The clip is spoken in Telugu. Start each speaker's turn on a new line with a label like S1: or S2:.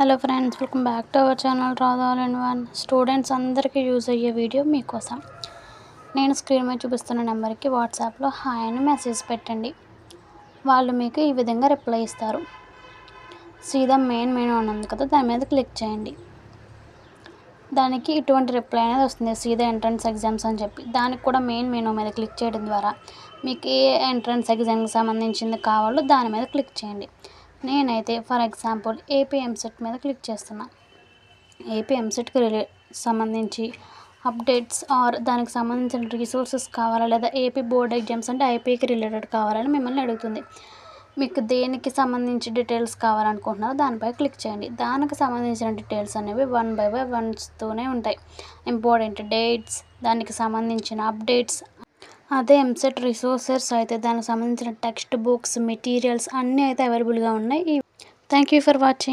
S1: Hello friends, welcome back to our channel Radha all in one. Students అందరికీ యూజ్ అయ్యే వీడియో మీకోసం. నేను స్క్రీన్ మీద చూపిస్తున్న నెంబర్కి వాట్సాప్లో హాయ్ అని మెసేజ్ పెట్టండి. వాళ్ళు మీకు ఈ విధంగా రిప్లై ఇస్తారు. సీదా మెయిన్ మెనూ అని ఉంది కదా, దాని మీద క్లిక్ చేయండి. దానికి ఇటువంటి రిప్లై అనేది వస్తుంది, సీదా ఎంట్రన్స్ ఎగ్జామ్స్ అని చెప్పి. దానికి కూడా మెయిన్ మెనూ మీద క్లిక్ చేయడం ద్వారా మీకు ఏ ఎంట్రన్స్ ఎగ్జామ్కి సంబంధించింది కావాలో దాని మీద క్లిక్ చేయండి. నేనైతే ఫర్ ఎగ్జాంపుల్ ఏపీ ఎంసెట్ మీద క్లిక్ చేస్తున్నా. ఏపీ ఎంసెట్కి సంబంధించి అప్డేట్స్ ఆర్ దానికి సంబంధించిన రిసోర్సెస్ కావాలా, లేదా ఏపీ బోర్డ్ ఎగ్జామ్స్ అంటే ఐపీకి రిలేటెడ్ కావాలని మిమ్మల్ని అడుగుతుంది. మీకు దేనికి సంబంధించి డీటెయిల్స్ కావాలనుకుంటున్నారో దానిపై క్లిక్ చేయండి. దానికి సంబంధించిన డీటెయిల్స్ అనేవి 1 by 1 వస్తూనే ఉంటాయి. ఇంపార్టెంట్ డేట్స్, దానికి సంబంధించిన అప్డేట్స్. అదే ఎంసెట్ రిసోర్సెస్ అయితే దానికి సంబంధించిన టెక్స్ట్ బుక్స్, మెటీరియల్స్ అన్నీ అయితే అవైలబుల్గా ఉన్నాయి. Thank you for watching.